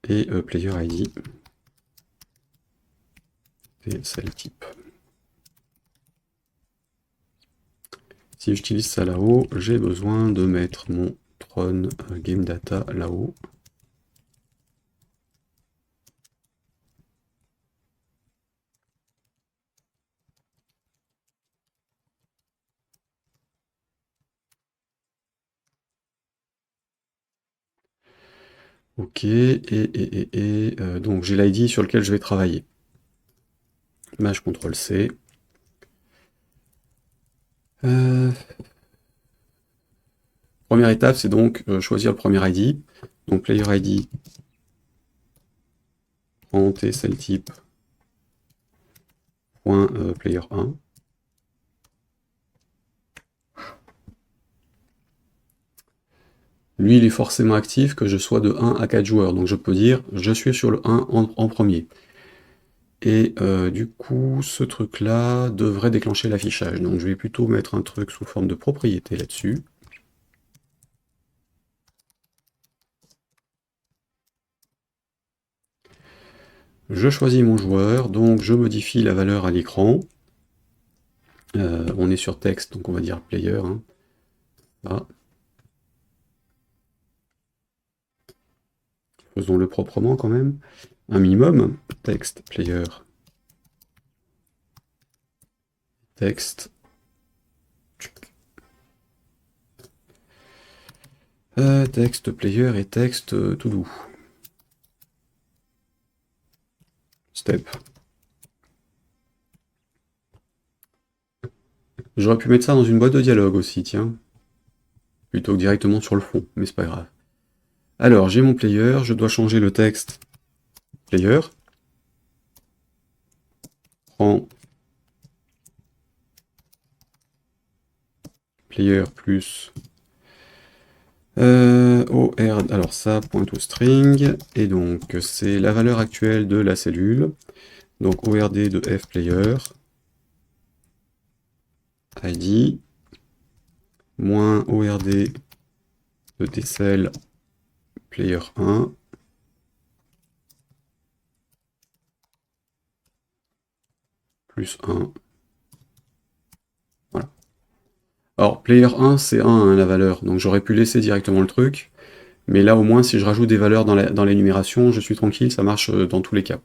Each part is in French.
Et player ID et cell type. Si j'utilise ça là-haut, j'ai besoin de mettre mon Tron Game Data là-haut. Ok, donc j'ai l'ID sur lequel je vais travailler. Maj CTRL C. Première étape, c'est donc choisir le premier ID. Donc player ID en t cell type .player 1. Lui, il est forcément actif que je sois de 1 à 4 joueurs. Donc je peux dire, je suis sur le 1 en premier. Et du coup, ce truc-là devrait déclencher l'affichage. Donc je vais plutôt mettre un truc sous forme de propriété là-dessus. Je choisis mon joueur, donc je modifie la valeur à l'écran. On est sur texte, donc on va dire player. Hein. Ah. Faisons-le proprement quand même. Un minimum. Text player. Texte. Texte player et texte tout doux. Step. J'aurais pu mettre ça dans une boîte de dialogue aussi, tiens. Plutôt que directement sur le fond, mais c'est pas grave. Alors, j'ai mon player, je dois changer le texte player. Prends player plus OR, alors ça, point to string, et donc c'est la valeur actuelle de la cellule. Donc ORD de fPlayer, ID, moins ORD de tcell player 1, plus 1. Voilà. Alors, player 1, c'est 1, hein, la valeur, donc j'aurais pu laisser directement le truc, mais là au moins si je rajoute des valeurs dans l'énumération, je suis tranquille, ça marche dans tous les cas.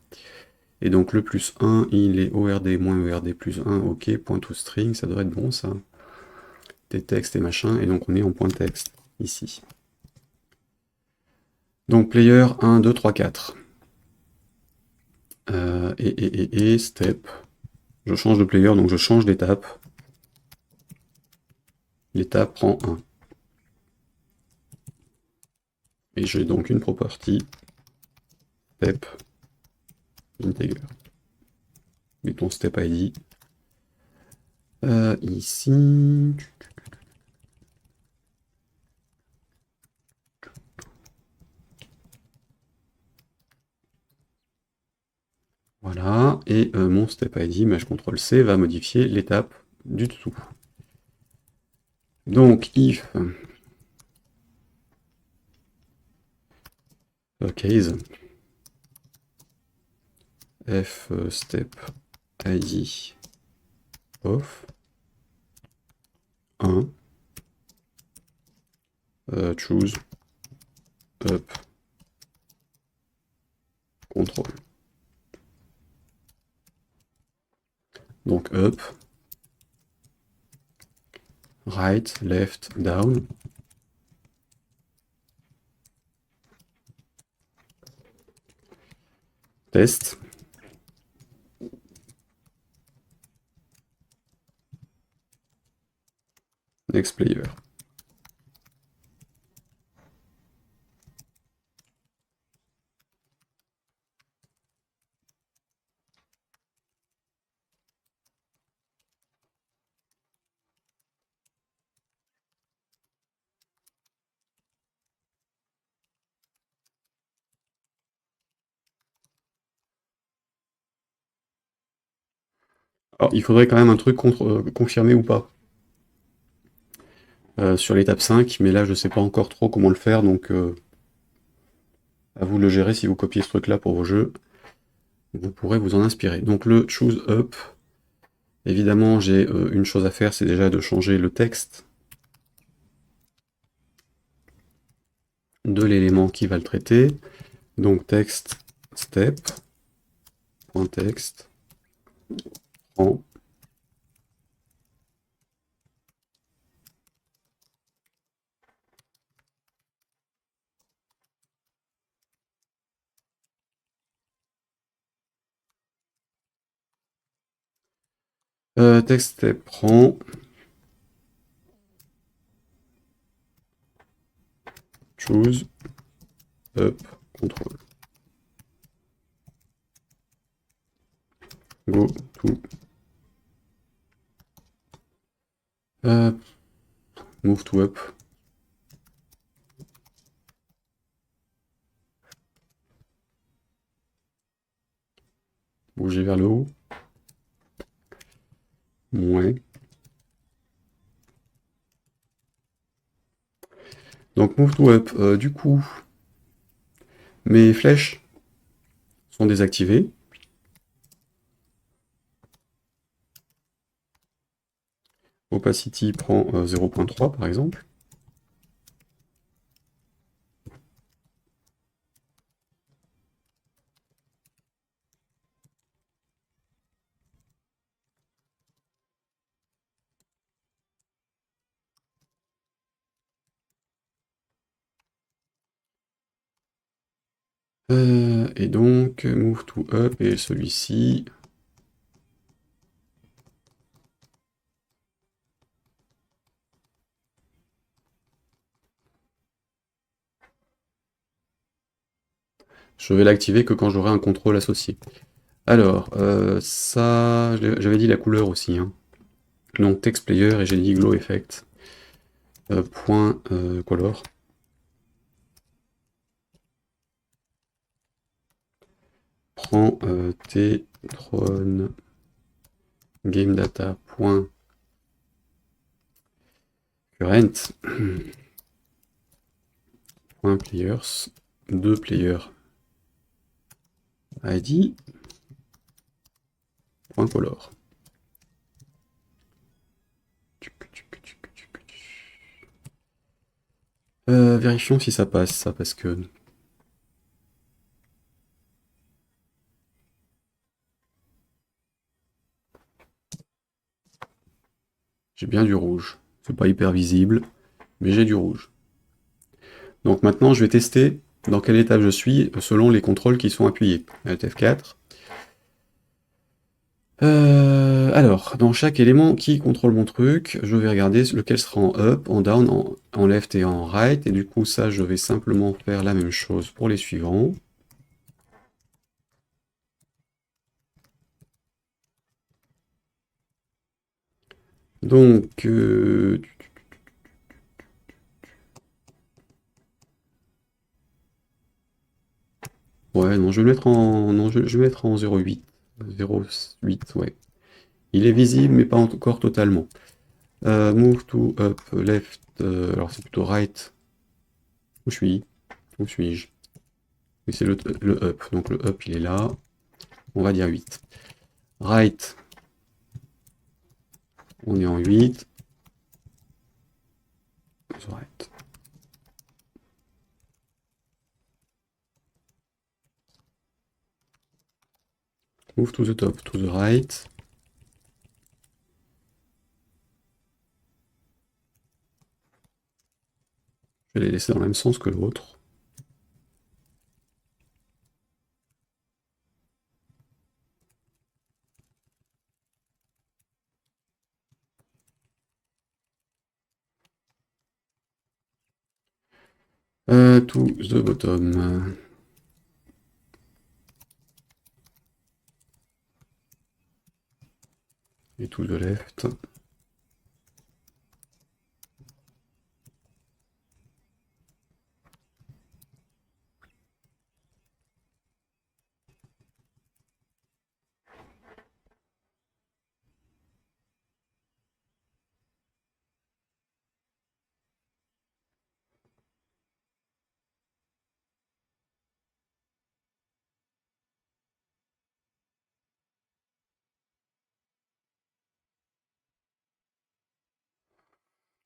Et donc le plus 1, il est ORD moins ORD plus 1, ok, point to string, ça devrait être bon ça. Des textes et machin, et donc on est en point texte, ici. Donc player 1, 2, 3, 4. Step. Je change de player, donc je change d'étape. L'étape prend 1. Et j'ai donc une property step integer. Mettons step ID. Ici. Voilà. Et mon step ID, Maj CTRL C, va modifier l'étape du dessous. Donc if case f step ID of 1 choose up control. Donc up, right, left, down. Test. Next player. Alors, il faudrait quand même un truc confirmé ou pas. sur l'étape 5, mais là je sais pas encore trop comment le faire, donc à vous de le gérer si vous copiez ce truc-là pour vos jeux. Vous pourrez vous en inspirer. Donc le choose up, évidemment j'ai une chose à faire, c'est déjà de changer le texte de l'élément qui va le traiter. Donc texte step, point texte, en texte step prend choose up control go to move to up. Bouger vers le haut. Moins. Donc move to up, du coup, mes flèches sont désactivées. Opacity prend 0.3 par exemple. Et donc, move to up, et celui-ci... Je vais l'activer que quand j'aurai un contrôle associé. Alors, ça... J'avais dit la couleur aussi. Hein. Donc, text player, et j'ai dit glow effect. Point color. Prends tron game data point current point players 2 player id point color. Vérifions si ça passe, ça, parce que... J'ai bien du rouge. C'est pas hyper visible, mais j'ai du rouge. Donc maintenant, je vais tester dans quelle étape je suis selon les contrôles qui sont appuyés. Alt F4. Alors, dans chaque élément qui contrôle mon truc, je vais regarder lequel sera en up, en down, en left et en right. Et du coup, ça, je vais simplement faire la même chose pour les suivants. Donc, ouais, non, je vais le mettre en, non, je vais mettre en 0,8. 0,8, ouais. Il est visible, mais pas encore totalement. Move to up, left, alors c'est plutôt right. Où je suis? Où suis-je? Oui, c'est le up. Donc le up, il est là. On va dire 8. Right, on est en 8. Right. Move to the top, to the right. Je vais les laisser dans le même sens que l'autre. To the bottom. Et to the left.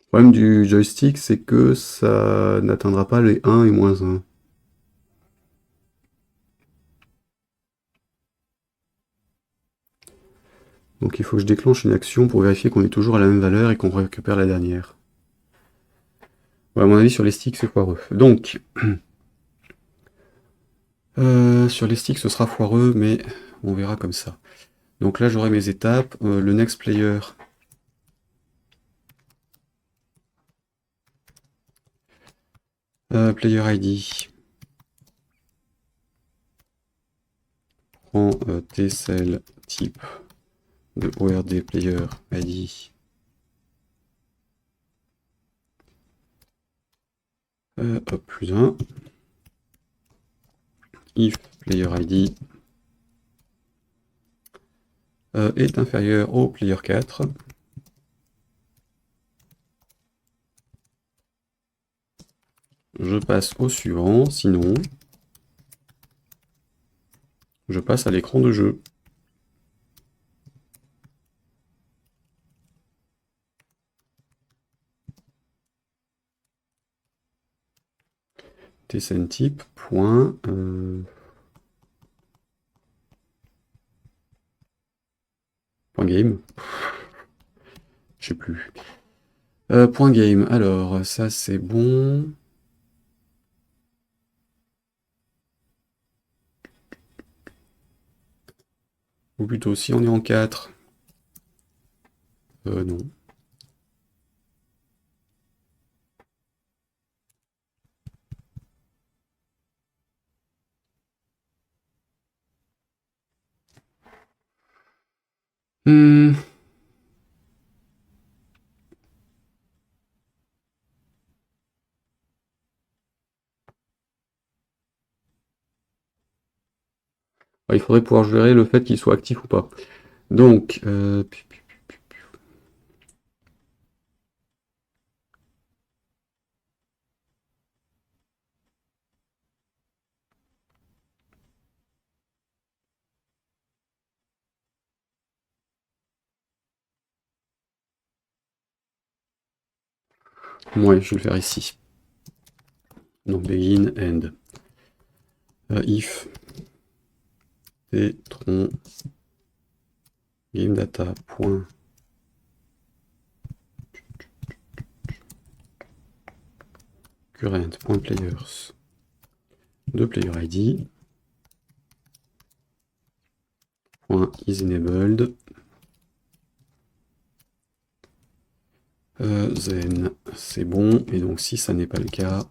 Le problème du joystick, c'est que ça n'atteindra pas les 1 et moins 1. Donc il faut que je déclenche une action pour vérifier qu'on est toujours à la même valeur et qu'on récupère la dernière. Ouais, à mon avis, sur les sticks, c'est foireux. Donc, sur les sticks, ce sera foireux, mais on verra comme ça. Donc là, j'aurai mes étapes. Le next player. Player ID. Prends tcell type de ORD player ID. Hop, plus 1. If player ID est inférieur au player 4. Je passe au suivant, sinon je passe à l'écran de jeu. tsntype point point game. Je sais plus. Point game. Alors ça c'est bon. Ou plutôt si on est en 4. Non. Hmm. Il faudrait pouvoir gérer le fait qu'il soit actif ou pas. Donc, ouais, je vais le faire ici. Donc begin end. If tron game data point current point players de player id point is enabled then c'est bon, et donc si ça n'est pas le cas,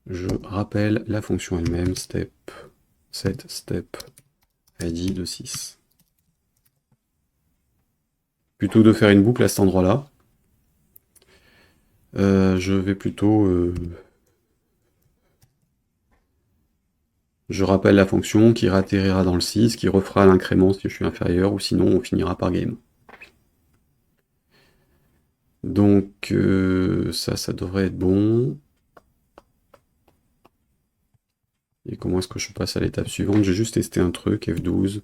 je rappelle la fonction elle-même, step set step id de 6. Plutôt que de faire une boucle à cet endroit-là, je vais plutôt je rappelle la fonction qui réatterrira dans le 6, qui refera l'incrément si je suis inférieur, ou sinon on finira par game. Donc ça devrait être bon. Et comment est-ce que je passe à l'étape suivante? J'ai juste testé un truc, F12.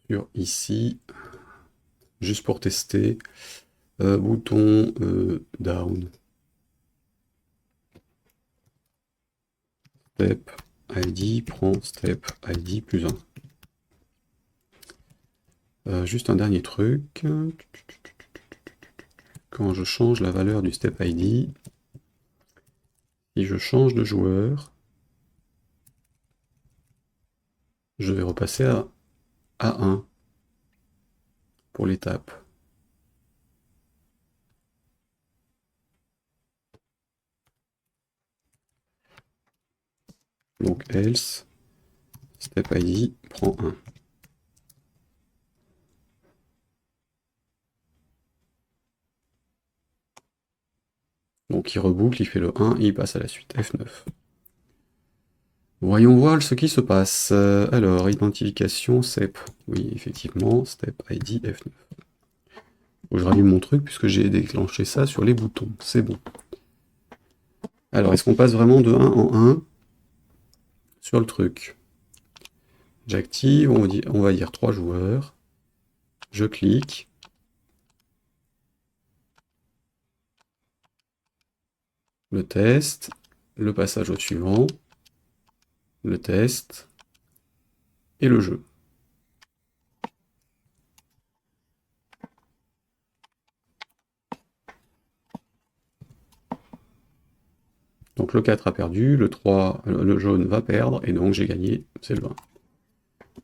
Sur ici. Juste pour tester. Bouton down. Step ID prend step ID plus 1. Juste un dernier truc. Quand je change la valeur du step ID, si je change de joueur, je vais repasser à A1 pour l'étape. Donc else, step ID prend 1. Donc il reboucle, il fait le 1 et il passe à la suite, F9. Voyons voir ce qui se passe. Alors, identification, step. Oui, effectivement, step ID F9. Faut que je rallume mon truc puisque j'ai déclenché ça sur les boutons. C'est bon. Alors, est-ce qu'on passe vraiment de 1 en 1 sur le truc? J'active, on va dire 3 joueurs. Je clique. le test, le passage au suivant, le test, et le jeu. Donc le 4 a perdu, le 3, le jaune va perdre, et donc j'ai gagné, c'est le 20.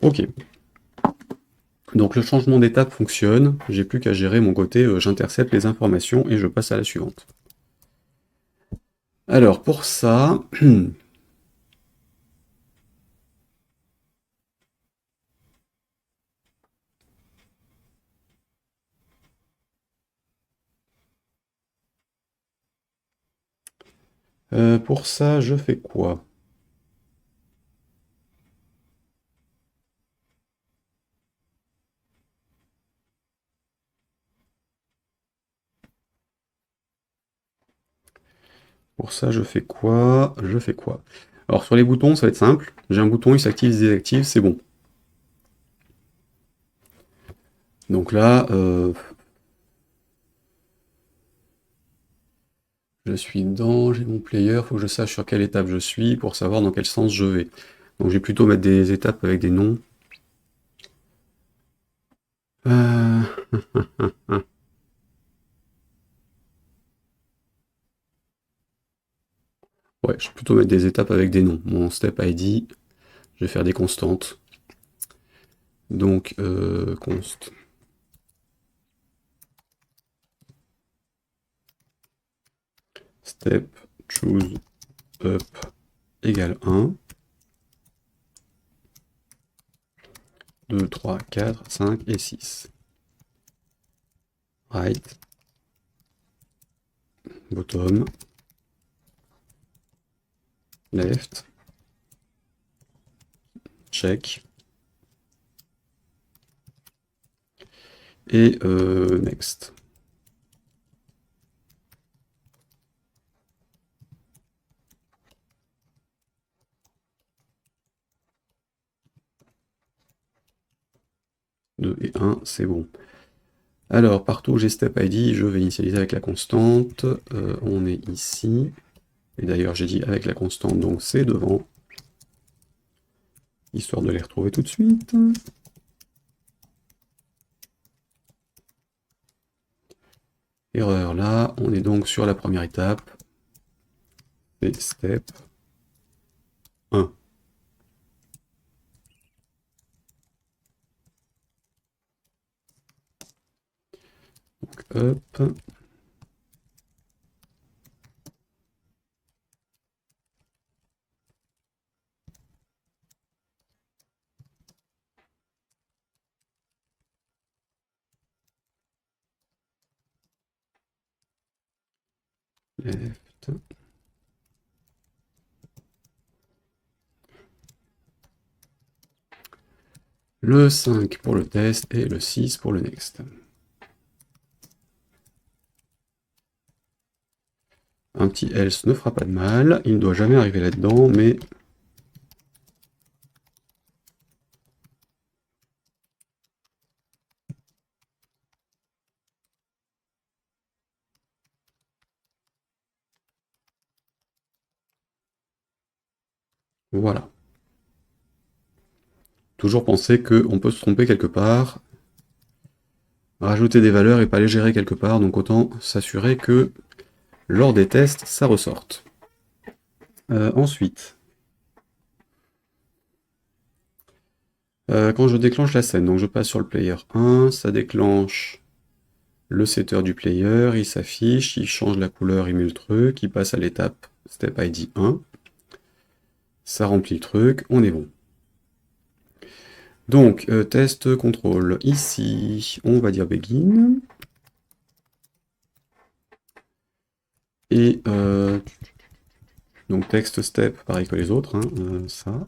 Ok. Donc le changement d'étape fonctionne, j'ai plus qu'à gérer mon côté, j'intercepte les informations et je passe à la suivante. Alors pour ça, je fais quoi? Pour ça, je fais quoi? Je fais quoi? Alors sur les boutons, ça va être simple. J'ai un bouton, il s'active, il se désactive, c'est bon. Donc là, je suis dedans, j'ai mon player, faut que je sache sur quelle étape je suis pour savoir dans quel sens je vais. Donc je vais plutôt mettre des étapes avec des noms. Euh, Ouais, je vais plutôt mettre des étapes avec des noms. Mon step ID, je vais faire des constantes. Donc, const. Step choose up égale 1. 2, 3, 4, 5 et 6. Right, bottom, left, check, et next. Deux et 1, c'est bon. Alors, partout où j'ai step ID, je vais initialiser avec la constante. On est ici. Et d'ailleurs, j'ai dit avec la constante, donc c'est devant. Histoire de les retrouver tout de suite. Erreur là, on est donc sur la première étape. C'est step 1. Donc hop. Left. Le 5 pour le test et le 6 pour le next. Un petit else ne fera pas de mal. Il ne doit jamais arriver là-dedans, mais voilà. Toujours penser qu'on peut se tromper quelque part, rajouter des valeurs et pas les gérer quelque part, donc autant s'assurer que lors des tests, ça ressorte. Ensuite, quand je déclenche la scène, donc je passe sur le player 1, ça déclenche le setter du player, il s'affiche, il change la couleur, il met le truc, il passe à l'étape step ID 1, ça remplit le truc, on est bon. Donc, test contrôle, ici, on va dire begin, et donc text step, pareil que les autres, hein, ça.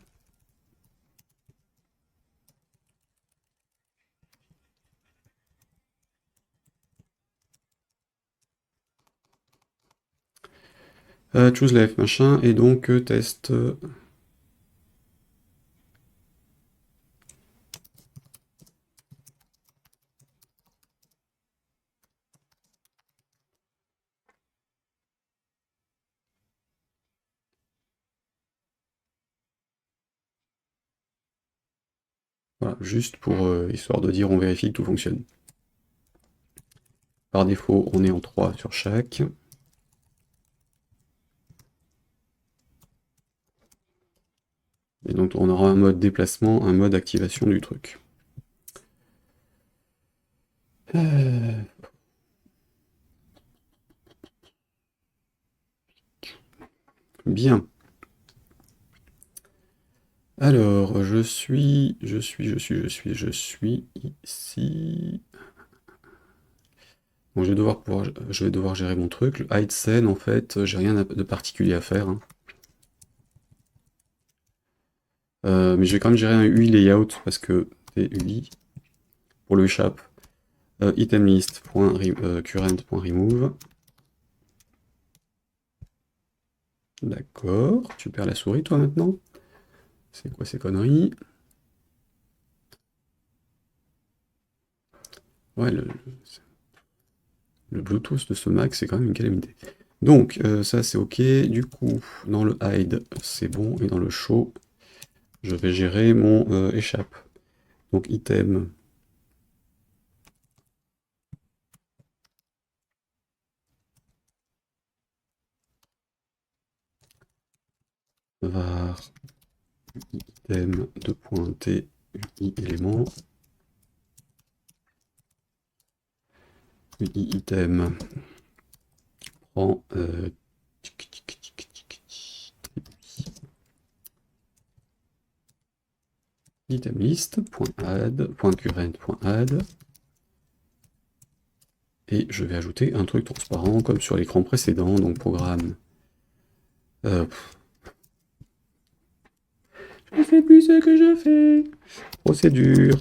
Choose left, machin, et donc test. Voilà, juste pour histoire de dire on vérifie que tout fonctionne. Par défaut, on est en 3 sur chaque. Et donc on aura un mode déplacement, un mode activation du truc. Bien. Alors, je suis ici. Bon, je vais devoir gérer mon truc. Le hide scene, en fait, j'ai rien de particulier à faire, hein. Mais je vais quand même gérer un UI layout parce que TUI pour le échappe. Item list current.remove. D'accord. Tu perds la souris toi maintenant? C'est quoi ces conneries? Ouais, le Bluetooth de ce Mac, c'est quand même une calamité. Donc, ça c'est ok. Du coup, dans le hide, c'est bon. Et dans le show, je vais gérer mon échappe. Donc, item. Var item de pointer UI élément. UI item prend item list.add.current.add et je vais ajouter un truc transparent comme sur l'écran précédent, donc programme. Je ne fais plus ce que je fais. Procédure.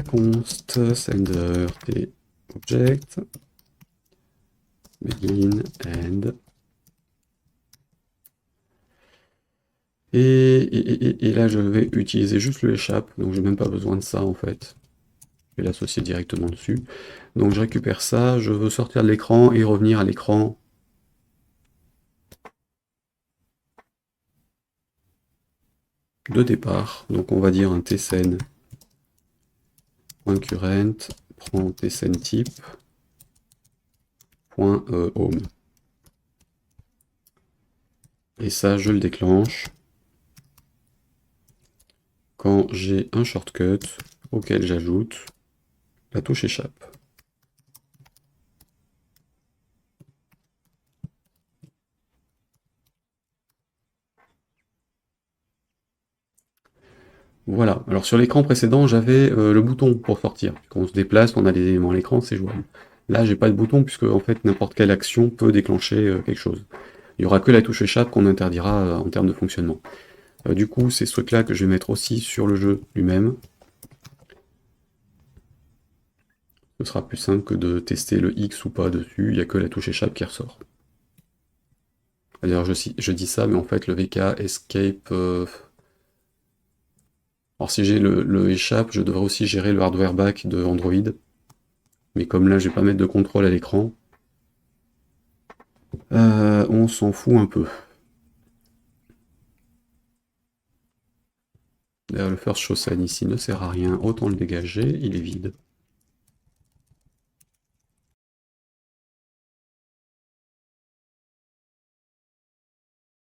Const sender t object begin end. Et là, je vais utiliser juste le échappe, donc j'ai même pas besoin de ça en fait. Je vais l'associer directement dessus. Donc je récupère ça, je veux sortir de l'écran et revenir à l'écran. De départ. Donc on va dire un tscene .current prend tscene type .home. Et ça, je le déclenche quand j'ai un shortcut auquel j'ajoute la touche échappe. Voilà. Alors sur l'écran précédent, j'avais le bouton pour sortir. Quand on se déplace, on a des éléments à l'écran, c'est jouable. Là, j'ai pas de bouton puisque en fait n'importe quelle action peut déclencher quelque chose. Il n'y aura que la touche échappe qu'on interdira en termes de fonctionnement. Du coup, c'est ce truc-là que je vais mettre aussi sur le jeu lui-même. Ce sera plus simple que de tester le X ou pas dessus, il n'y a que la touche échappe qui ressort. D'ailleurs, je dis ça, mais en fait, le VK Escape... Alors si j'ai le échappe, je devrais aussi gérer le hardware back de Android. Mais comme là, je vais pas mettre de contrôle à l'écran, on s'en fout un peu. D'ailleurs, le first show scene ici ne sert à rien, autant le dégager, il est vide.